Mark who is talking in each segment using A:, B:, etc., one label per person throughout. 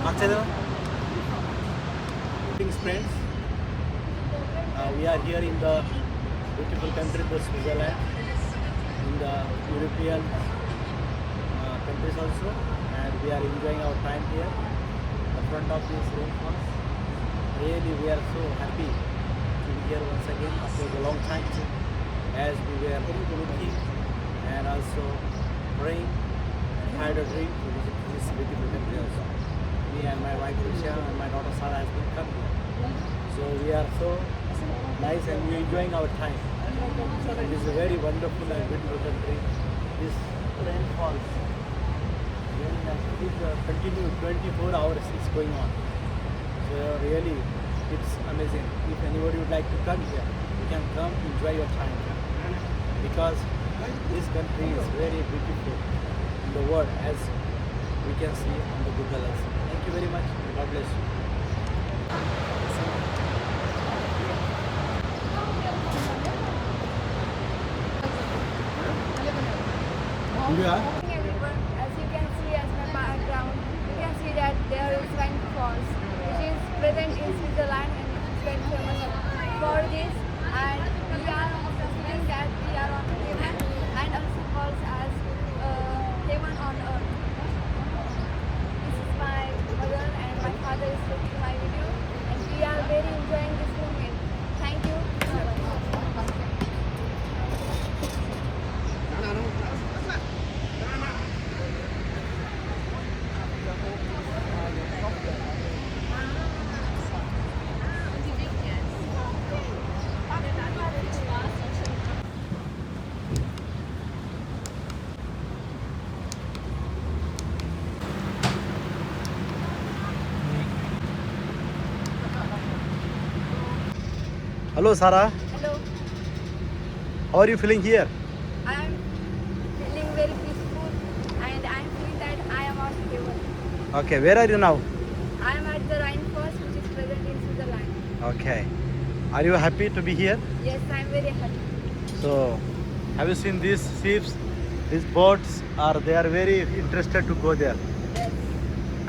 A: Greetings, friends. We are here in the beautiful country, the Switzerland, in the European countries also, and we are enjoying our time here. The front of this rainforest. Really, we are so happy to be here once again after a long time, as we were looking and also praying and had a dream to visit this beautiful country also. Me and my wife Risha and my daughter Sarah has been come here. So we are so nice and we are enjoying our time. It is a very wonderful and beautiful country. This rainfalls very nice. It continues 24 hours is going on. So really it's amazing. If anybody would like to come here, you can come enjoy your time because this country is very beautiful in the world as we can see on the Google Earth. Thank you very much. God bless you. Yeah.
B: Everyone, as you can see as my background, you can see that there is Rhine Falls, which is present in Switzerland and it is very famous for this. And we are also feeling that we are on heaven and also calls as heaven on earth. This is my mother and my father is looking my video and we are very enjoying this moment. Thank you so much.
A: Hello Sarah,
B: Hello.
A: how are you feeling here?
B: I am feeling very peaceful and I am feeling that I am on heaven.
A: Okay, where are you now?
B: I am at the Rhine Falls which is present in Switzerland.
A: Okay. Are you happy to be here?
B: Yes, I am very happy.
A: So, have you seen these ships? These boats they are very interested to go there.
B: Yes.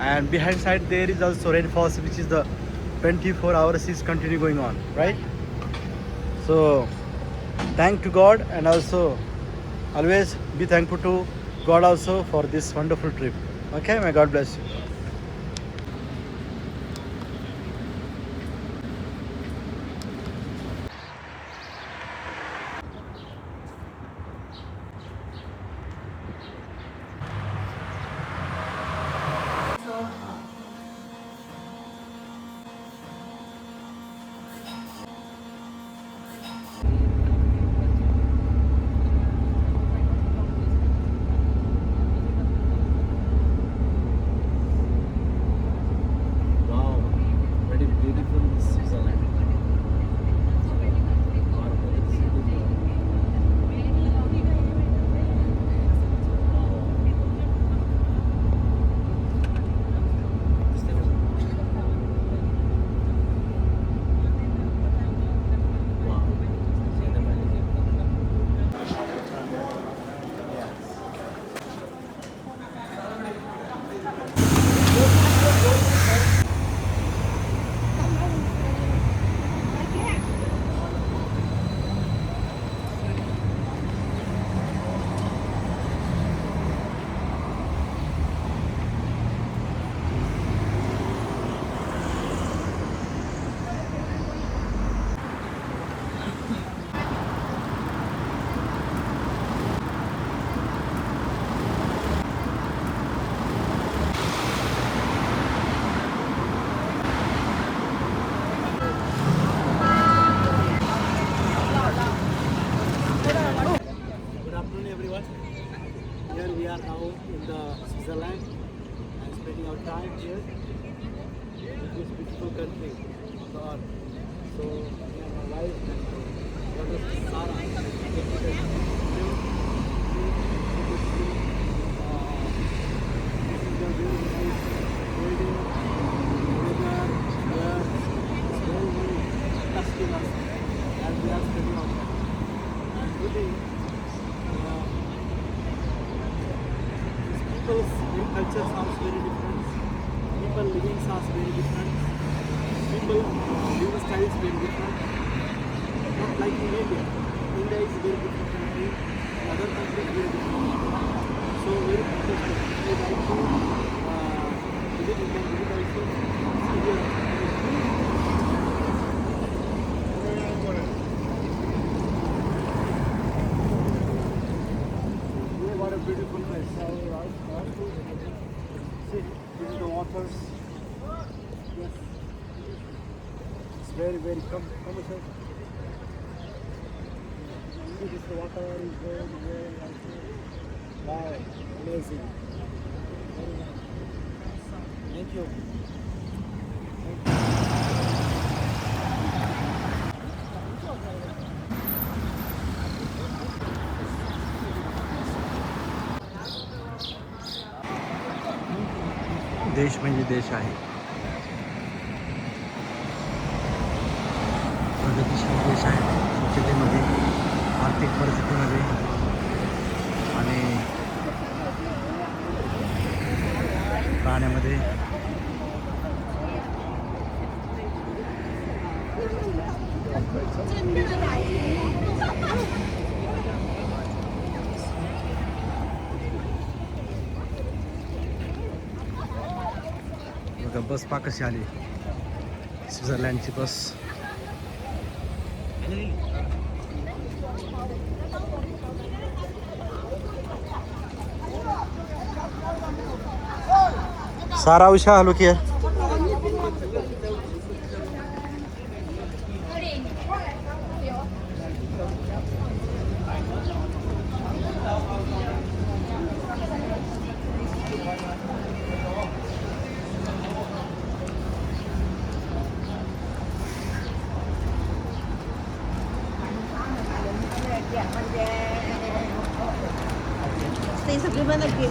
A: And behind side there is also rainfalls, which is the 24 hours is continue going on, right? So, thank to God and also always be thankful to God also for this wonderful trip. Okay, may God bless you. Wow, very beautiful Switzerland. Good afternoon, everyone. Here we are now in the Switzerland and spending our time here in this beautiful country on the earth. So, me and my wife and daughter Sarah and we are spending our time. And really, people's culture sounds very different. people living are very different. People living style is very different. Not like in India. India is very different country. Other countries very different. So very interesting. I like to visit. You can visit also. See here. What a beautiful place. See, this is the waters. Yes. It's very commercial. See, this the water is very wow, amazing. Very nice. Thank you.
C: देश म्हणजे देश आहे. प्रगतीशील देश आहे. स्वच्छतेमध्ये, आर्थिक परिस्थितीमध्ये आणि प्राण्यामध्ये. बघा बस पा कशी आली. स्वित्झर्लंडची बस. सारा विषय हलो की
D: Stay sa gimana naging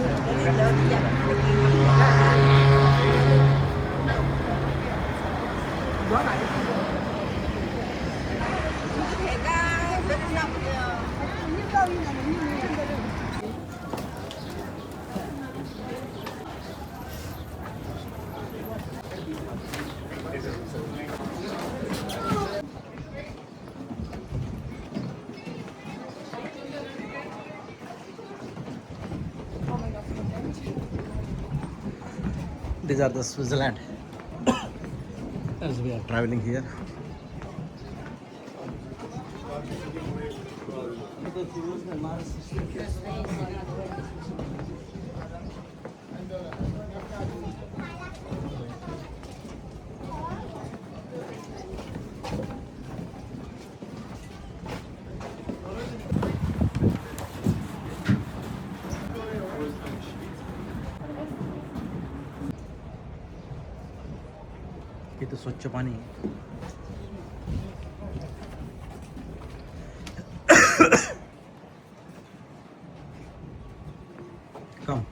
C: These are the Switzerland as we are traveling here. इथं स्वच्छ पाणी. Come.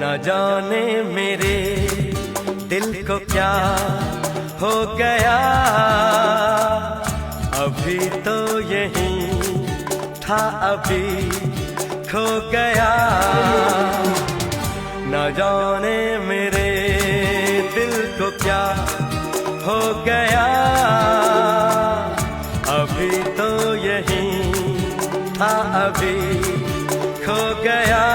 E: न जाने मेरे दिल को क्या हो गया, अभी तो यही था अभी खो गया। न जाने मेरे दिल को क्या हो गया, अभी तो यही था अभी खो गया।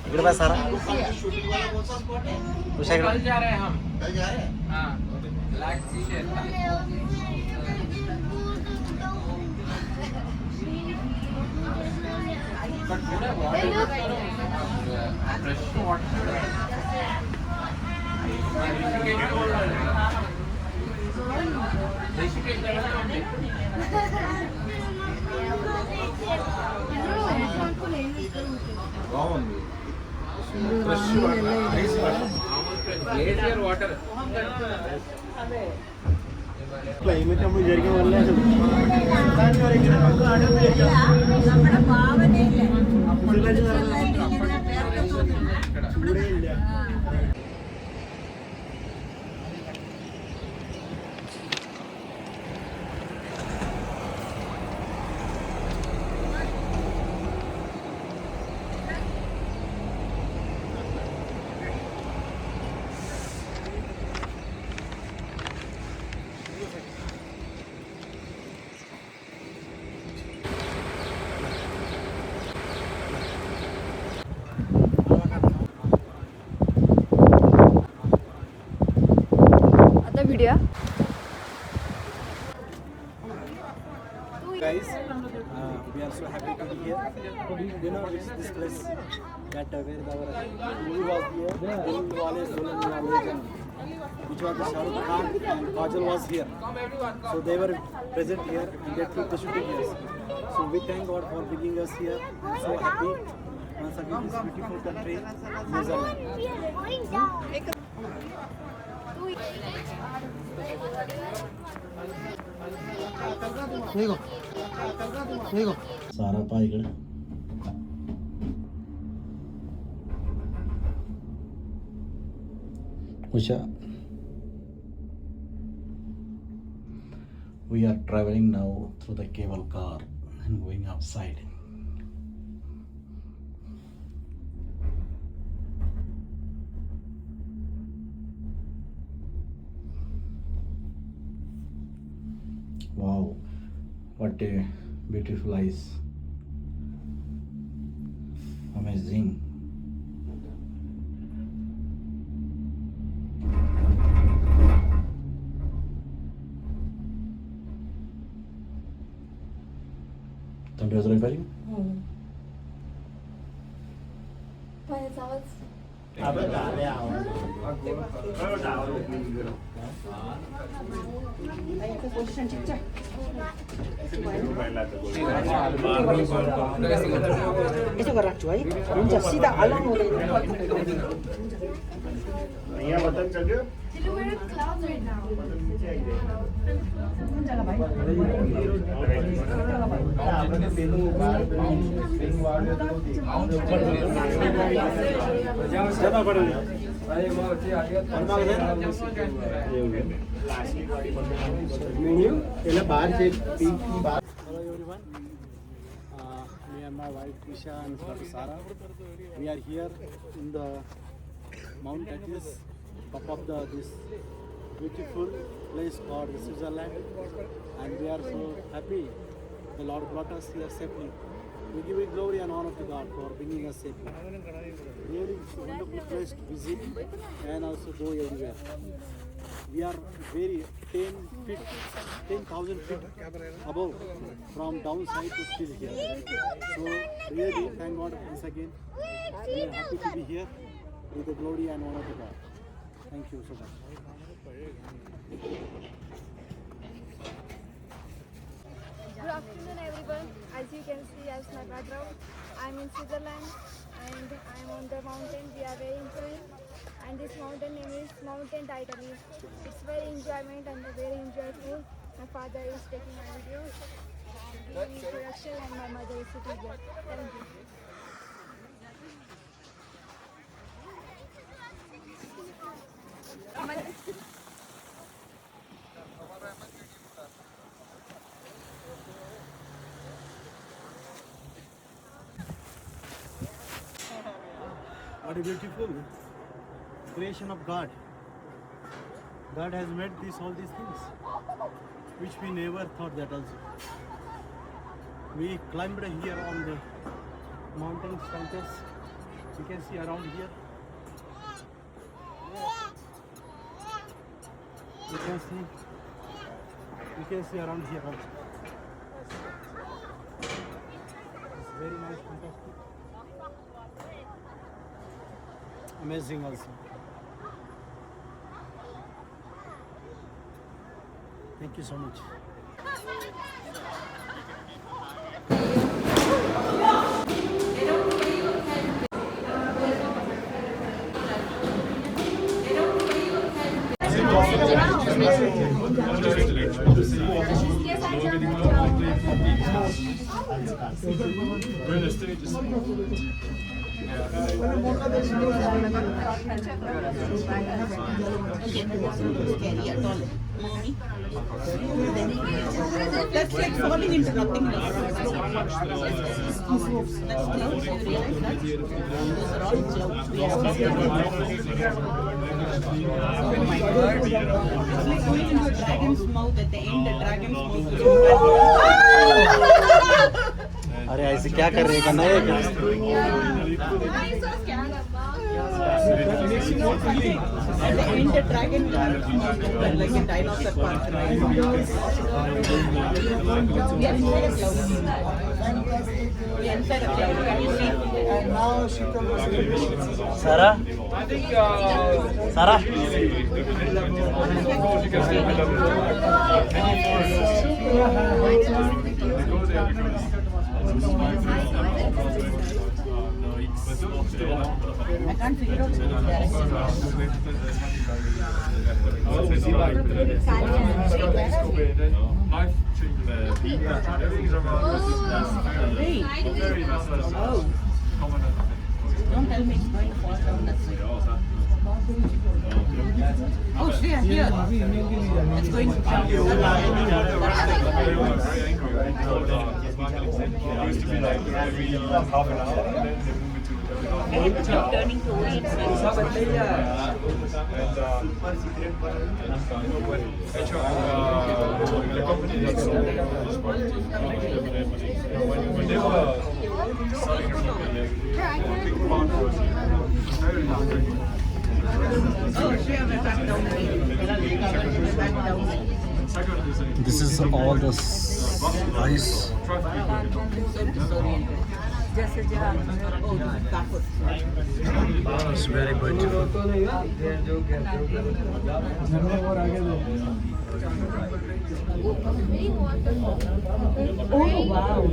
C: इकडे बस सारा उषा इकडे
F: जा रहे हैं हम हाँ ब्लैक सी గ్లేసియర్ వాటర్
A: ക്ലൈമറ്റ് നമ്മൾ വിചാരിക്കുന്ന പോലെ
D: നമ്മുടെ ഭാവനയില്ലേ
A: ചൂടേ ഇല്ല.
B: Video.
A: Guys, we are so happy to be here. You know, it's this place that where our movie was here. Dil Wale Dulhaniya Le Jayenge, which was the Shah Rukh Khan and Kajol was here. So they were present here and they took the shooting here. So we thank God for bringing us here. I'm so happy once again this beautiful country, Netherlands.
C: सारा पा इकडे Usha. We are traveling now through the cable car and going outside. Wow, what a beautiful eyes. Amazing. Somebody was recording?
B: Paano sa
D: यसो गरेर राख्छु है हुन्छ सिधा हल्लाउनु हुँदैन
A: Hello everyone. Me and my wife Krisha and daughter Sarah. We are here in the Mount Atlas, top of this beautiful place called Switzerland, and we are so happy the Lord brought us here safely. We give it glory and honor to God for bringing us safely. Really, it's a wonderful place to visit and also go everywhere. We are very 10,000 feet above from downside to still here. So really thank God once again. We are happy to be here with the glory and honor to God. Thank you so much.
B: Good afternoon everyone. As you can see as my background, I'm in Switzerland and I'm on the mountain. We are very enjoying, and this mountain name is Mountain Titanic. It's very enjoyment and very enjoyable. My father is taking my videos, giving introduction, and my mother is sitting there. Thank you.
A: What a beautiful creation of God. God has made all these things, which we never thought that also. We climbed here on the mountain branches. You can see around here. You can see around here also. It's very nice, fantastic. Amazing also. Thank you so much.
D: That's like falling into nothing. Oh my God. It's like going into a dragon's mouth. At the end, the dragon's mouth is
C: अरे ऐसे क्या कर रहे हैं Kanhaiya?
D: At the end, the dragon like a dinosaur part, right? We are inside a cloud. We are inside a cloud. Can you see?
C: Sarah? Sarah?
D: I can't figure out the direction. Hey. Oh. Don't tell me it's going to fall down that way. Oh, Shreya, here. It's going to fall turning to weeds.
C: This is all the ice. It's very beautiful.
G: Oh wow.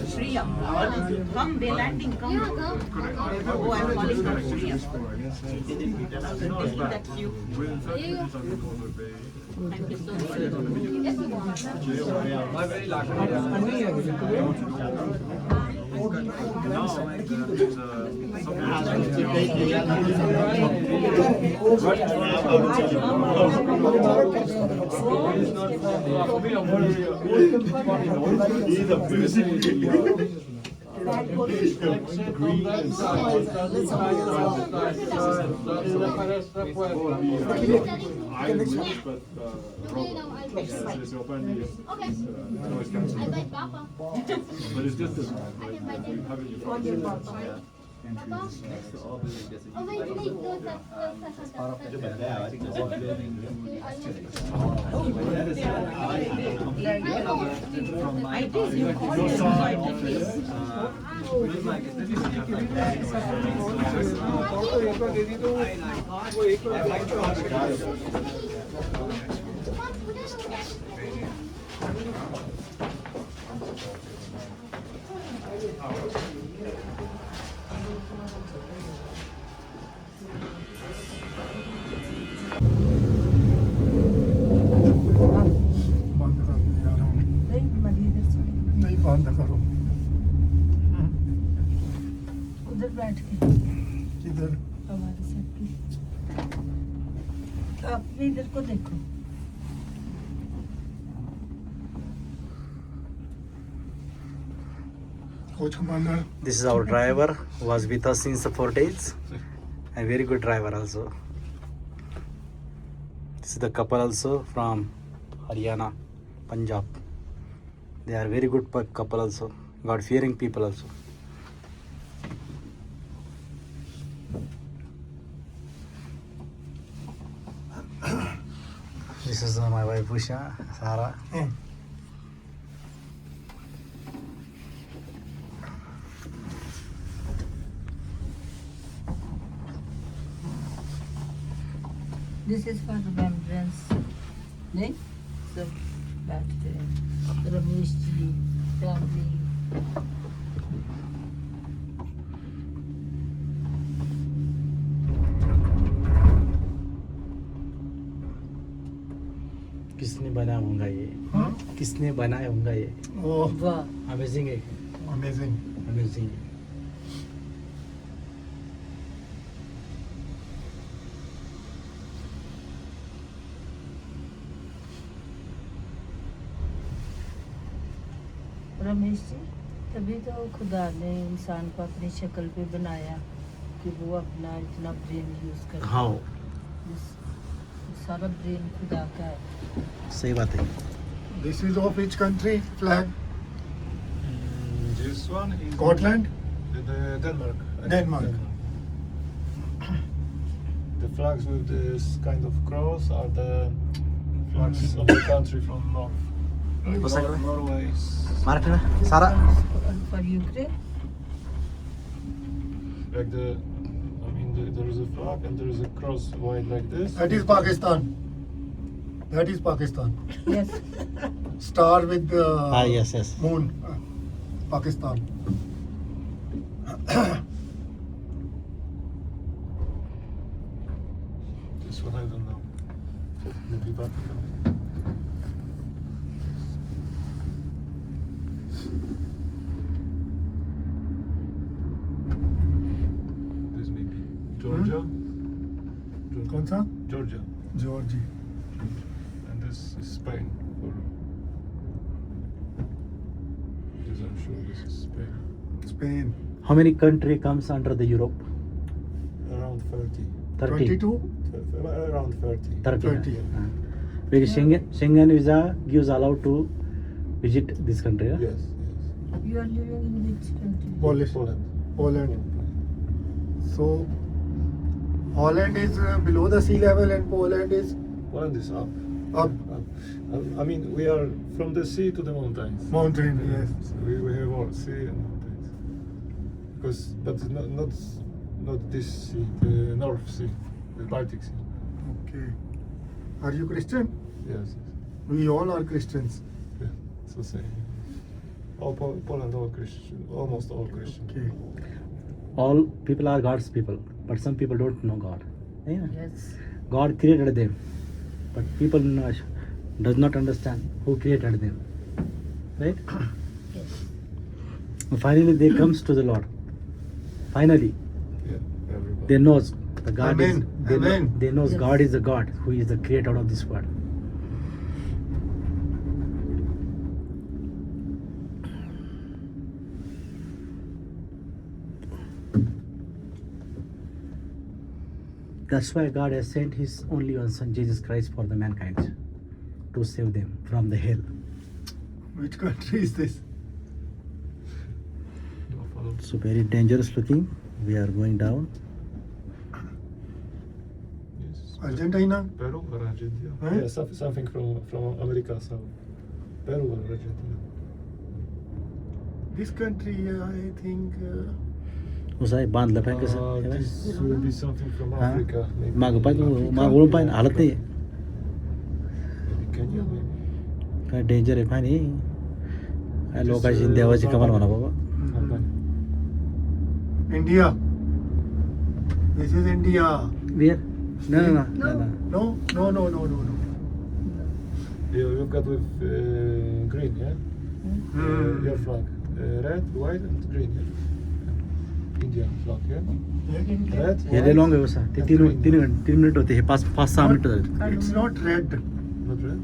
G: Shriya, come, they landing, come. Oh, I'm calling her Shriya. That's you. Thank you so
H: But it's just as
G: I did, you called me, so I did this.
I: नहीं बंद करो
G: उधर बैठ के
I: किधर
G: हमारे साथ की आप भी इधर को देखो
I: coach commander
C: This is our driver who was with us since the 4 days. A very good driver also. This is the couple also from Haryana, Punjab. They are very good couple also. God fearing people also. This is my wife Usha, Sarah.
G: This is for remembrance. नहीं सब बैठते हैं Ramesh ji family
C: किसने बनाया होगा ये? किसने बनाया होगा ये?
I: ओह
G: वाह
C: Amazing है.
I: Amazing
C: Amazing.
G: रमेश जी तभी तो खुदा ने इंसान को अपनी शक्ल पे बनाया कि वो अपना इतना ब्रेन यूज कर
C: हाँ,
G: सारा ब्रेन खुदा का है
C: सही बात है.
I: This is of which country flag
H: this one is
I: Scotland
H: Denmark.
I: Denmark.
H: The flags with this kind of cross are the flags of the country from north.
C: What's that?
H: Norway.
C: Mark ना सारा.
G: For Ukraine
H: Like there is a flag and there is a cross wide like this.
I: That is Pakistan that is Pakistan
G: yes
I: star with
C: हाँ, yes, yes.
I: Moon Pakistan
H: This one I don't know. Vatican. This may be Georgia.
I: कौन सा?
H: Georgia.
I: Georgia.
H: And this is Spain. This I'm sure this is Spain.
I: Spain.
C: How many country comes under the Europe?
H: Around 30.
C: 30.
I: 22.
H: Around 30.
C: 30.
I: 30.
C: Because Schengen visa gives allowed to visit this country. Yeah?
H: Yes, yes.
G: You are living in which country?
I: Polish.
H: Poland.
I: Poland. So Holland is below the sea level and Poland is
H: Poland is up.
I: up
H: I mean, we are from the sea to the mountains.
I: mountain. Yes.
H: So we have all sea and mountains. Because, but not this sea, the North Sea, the Baltic Sea.
I: Okay. Are you Christian?
H: Yes.
I: We all are Christians.
H: Yeah, so say. All Poland, all Christian, almost all Christian.
I: Okay.
C: All people are God's people, but some people don't know God. Yeah.
G: Yes.
C: God created them, but people does not understand who created them. Right?
G: Yes.
C: Finally, they comes to the Lord. Finally,
H: Yeah, everybody.
C: they knows the God
I: Amen.
C: is. They
I: Amen.
C: They knows
G: Yes.
C: God is the God who is the creator of this world. That's why God has sent His only one Son, Jesus Christ, for the mankind, to save them from the hell.
I: Which country is this?
H: No follow.
C: So very dangerous looking. We are going down.
H: Yes.
I: Argentina?
H: Peru or Argentina?
I: Huh?
H: Yeah, something from America, so Peru or Argentina.
I: This country, I think.
C: उस आहे बांधलं पाहिजे कसं
H: This will be something from
C: Huh?
H: Africa. Maybe
C: मागं पाहिजे
H: Africa,
C: मागवळून पाहिजे हालत नाही
H: maybe Kenya, maybe.
C: काय डेंजर आहे पाहिजे काय लोकांची देवाची कमाल म्हणा बाबा
H: Albania.
I: India. This is India.
C: Beer नाही ना
I: No, no, no, no, no, no.
H: You've got with green, yeah? Your flag. Red, white, and green, yeah? Indian flag, yeah? Red,
C: हे लय
H: white,
C: लॉंग आहे बसा ते तीन मिनिट होते हे 5-6 minute झाले
I: It's not red.
H: not red.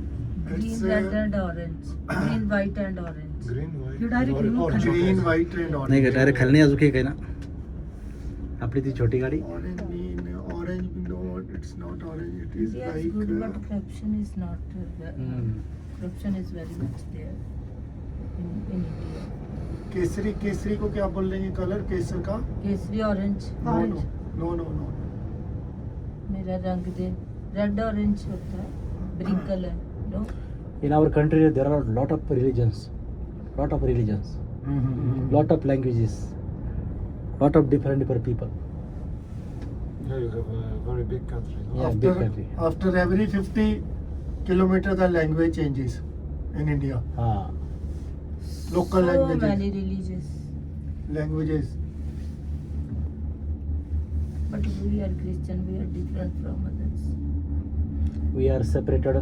G: Green,
I: It's
G: red and orange. Green, white and orange.
H: Green, white,
G: You direct
H: and
G: look
H: orange.
I: green, white, and orange.
C: नाही का direct खाली नाही अजून काही ना आपली ती छोटी गाडी
I: Orange mean orange. No, it's not orange. It is
G: India is
I: like.
G: good, but corruption is not. Corruption is very much there in India.
I: Kesari Kesari को क्या बोल देंगे कलर केसर का?
G: Kesari orange
I: No,
G: orange
I: no, no, no, no.
G: मेरा रंग दे red orange होता है ब्रिंकल है no
C: in our country there are lot of religions lot of languages lot of different people.
H: Yeah, you have a very big country, no?
C: Yeah, big country.
I: After every 50 kilometer, the language changes in India.
C: हाँ
I: Local
G: so
I: languages.
G: many religious
I: Languages.
G: but we are Christian we are different from others
C: we are separated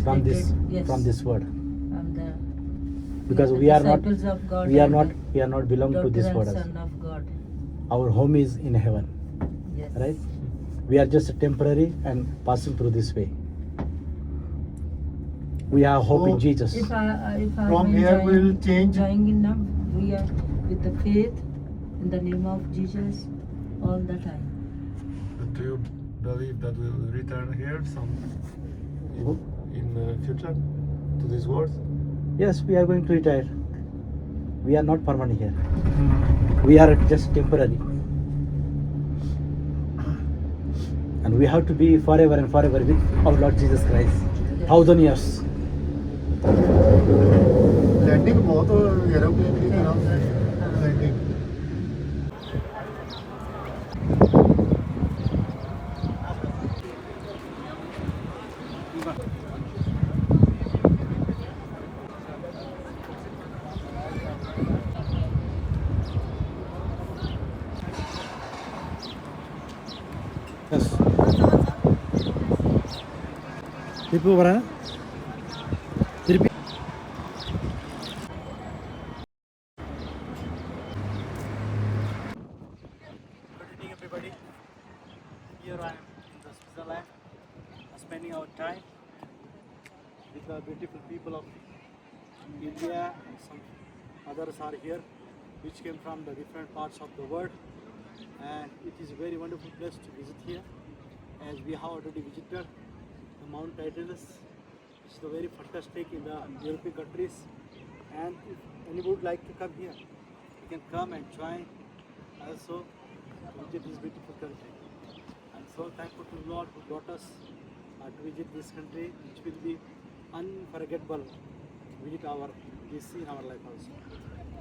C: from this
G: yes
C: from this world
G: from the
C: because
G: the
C: we are not
G: disciples of God
C: we are
G: and
C: not belong to
G: daughter
C: this
G: and
C: world.
G: son of God
C: Our home is in heaven,
G: yes
C: right? We are just temporary and passing through this way. We have hope in
I: So,
C: Jesus.
G: if I
I: From here we'll change.
G: enjoying in them we are with the faith in the name of Jesus all the time
H: But do you believe that we'll return here in future to this world?
C: Yes, we are going to retire. We are not permanent here. We are just temporary. And we have to be forever and forever with our Lord Jesus Christ. 1,000 years.
I: Landing बहुत aeroplane की तरह landing.
C: Yes. திருப்பி வரேன் திருப்பி
A: Good evening, everybody. Here I am in the Switzerland, spending our time with the beautiful people of India. Some others are here, which came from the different parts of the world, and it is a very wonderful place to visit here. As we have already visited the Mount Titlis, which is the very fantastic in the European countries, and if anyone would like to come here, you can come and join also visit this beautiful country. I'm so thankful to the Lord who brought us to visit this country, which will be unforgettable visit this in our life also.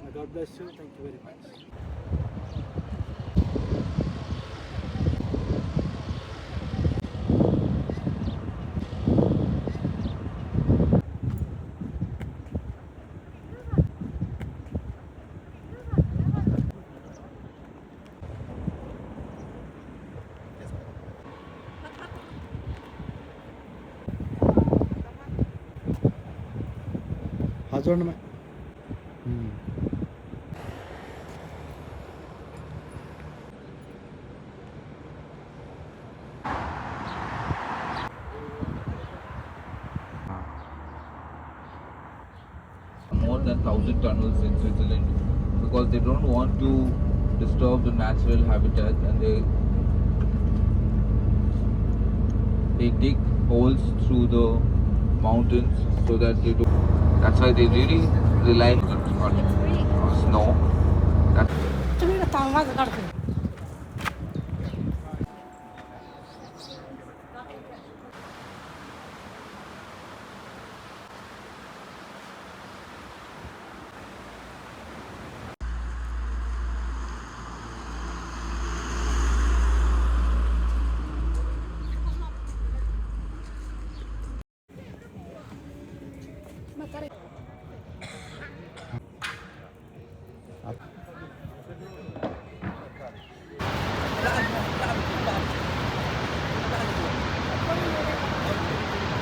A: May God bless you. Thank you very much.
C: हाथ जोड़ना मैं
F: More than 1,000 tunnels in Switzerland because they don't want to disturb the natural habitat, and they dig holes through the mountains so that they don't. That's why they really rely on snow.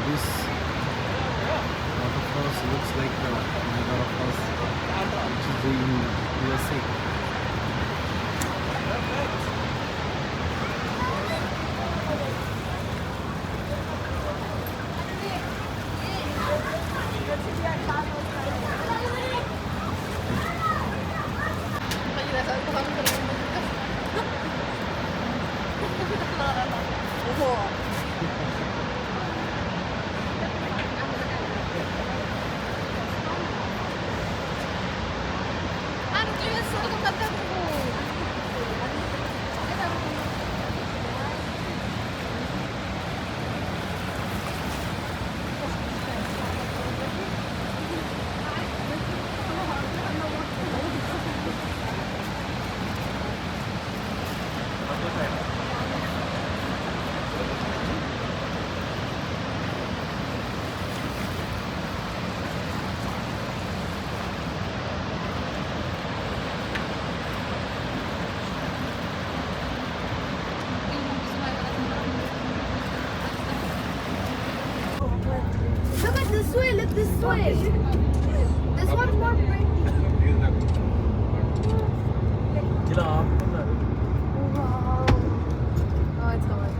C: This waterfalls looks like the Niagara Falls, which is in USA.
B: Look at this way, look this way. This one's more pretty. Wow. Oh, it's hard.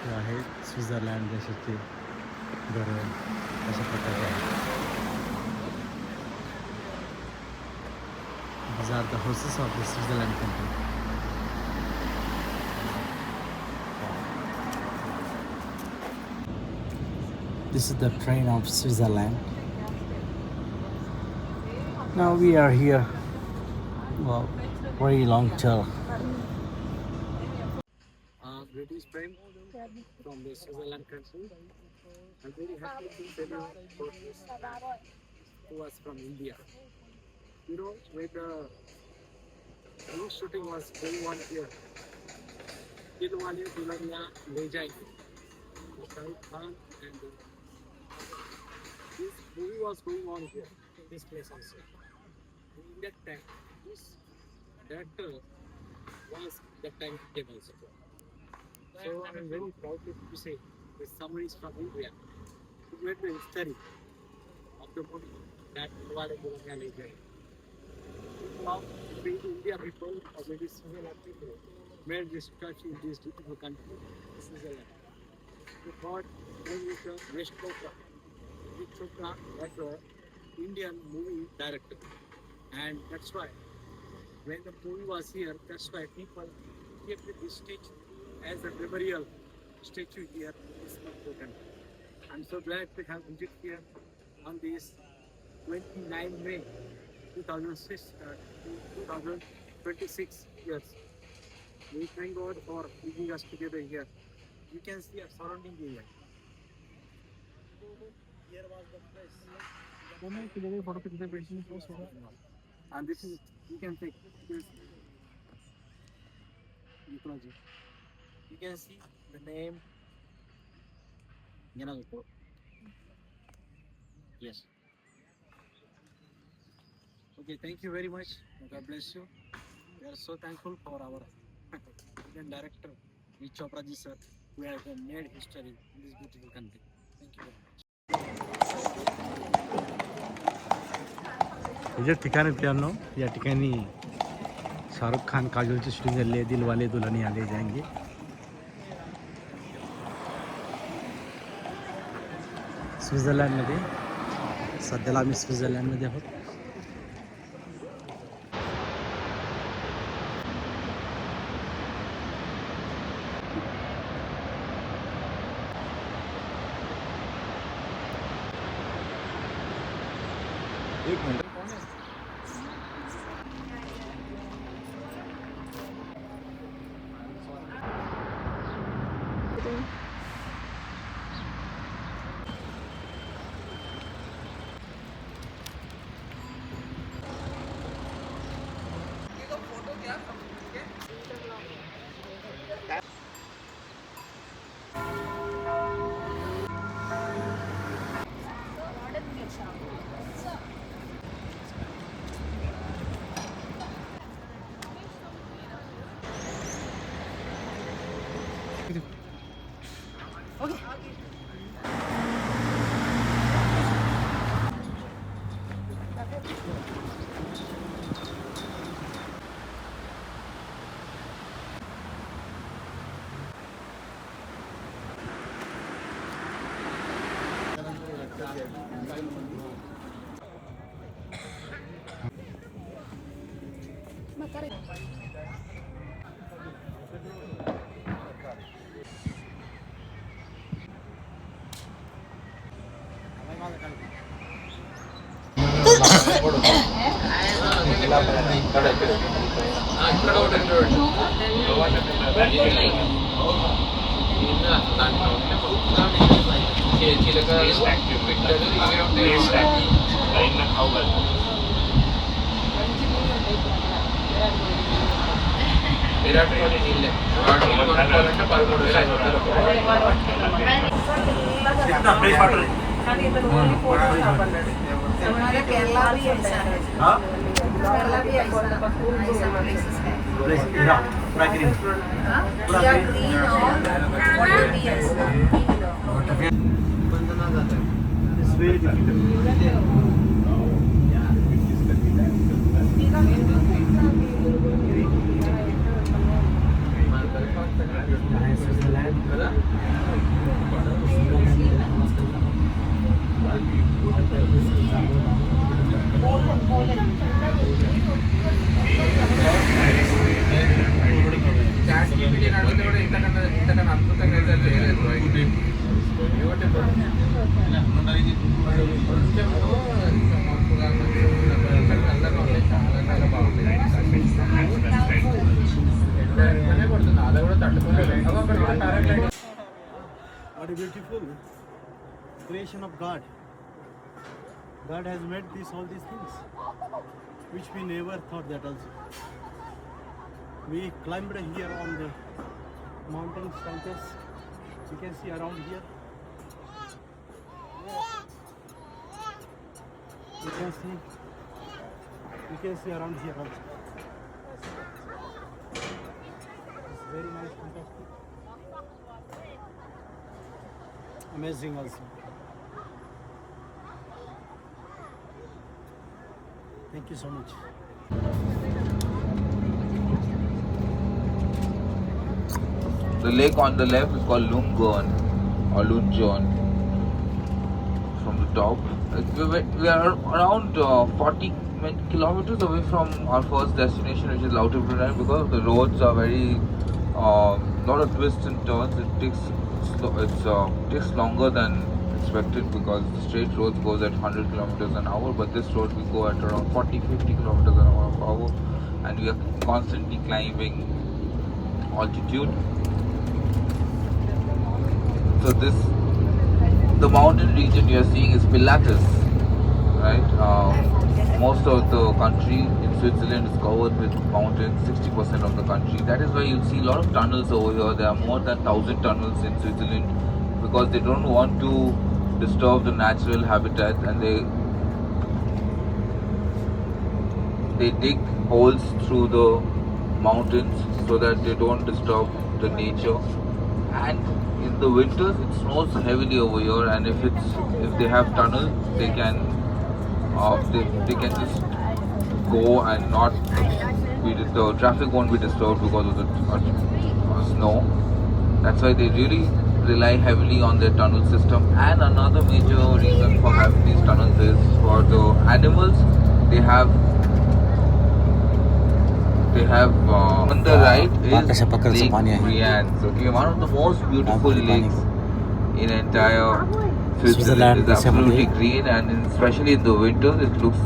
C: हे आहे Switzerland देशाचे घर अशा प्रकारे आहे. These are the houses of the Switzerland country. This is the train of Switzerland. Now we are here. Wow, very long tour.
A: Greetings, Prem. from the Switzerland country. I'm very happy to tell you about this who was from India. You know, when the news shooting was going on here, Dilwale Dulhania Le Jayenge, Shahrukh Khan, and this movie was going on here, this place also. In that time, this director was that time came also. So I'm very proud to say that somebody is from India who made the history of the movie that Dilwale Dulhania Le Jayenge. Now, maybe India people or maybe Switzerland people made this statue in this beautiful country, Switzerland. We thought Yash Chopra. Yash Chopra was an Indian movie director, and that's why when the movie was here, that's why people kept this statue as a memorial statue here in this country. I'm so glad to have visited here on this 29 May 2026 years. We thank God for bringing us together here. You can see our surrounding area. Here was the place. And this is, you can take this. You can see the name. Yes. Okay, thank you very much. God bless you. We are so thankful for our Indian director, Yash Chopra ji sir, who has made history in this beautiful country. Thank you very much.
C: हे जे ठिकाण आहे मित्रांनो, या ठिकाणी Shahrukh Khan काजोलची shooting झाली आहे. दिलवाले दुल्हनिया ले जाएंगे. स्वित्झर्लंडमध्ये सध्याला आम्ही स्वित्झर्लंडमध्ये आहोत.
F: एक मिनट. విరాట్ కోహ్లీ నీళ్ళే వాడు కొనుక్కోవాలంటే 13,500
G: हमारे केरला भी ऐसा है. केरला भी ऐसा places है.
C: पूरा ग्रीन.
G: या ग्रीन और वाटर भी ऐसा.
C: It's very difficult.
F: Beautiful.
A: What a beautiful creation of God. God has made all these things, which we never thought that also. We climbed here on the mountain flanks. You can see around here. You can see around here also. It's very nice, fantastic. Amazing also. Thank you so much.
F: The lake on the left is called Lungon or Lunjon from the top. We are around 40 kilometers away from our first destination, which is Lauterbrunnen, because the roads are very lot of twists and turns. It takes longer than expected because the straight roads goes at 100 kilometers an hour, but this road will go at around 40-50 kilometers an hour, and we are constantly climbing altitude. So the mountain region you are seeing is Pilatus, right? Most of the country in Switzerland is covered with mountains, 60% of the country. That is why you'll see a lot of tunnels over here. There are more than 1,000 tunnels in Switzerland because they don't want to disturb the natural habitat, and they dig holes through the mountains so that they don't disturb the nature. And in the winters it snows heavily over here, and if they have tunnels, they can just go and not be disturbed. Traffic won't be disturbed because of the snow. That's why they really rely heavily on their tunnel system. And another major reason for having these tunnels is for the animals. They have on the right is Lake Brienne. Okay, one of the most beautiful lakes in entire Switzerland. It's absolutely green, and especially in the winters it looks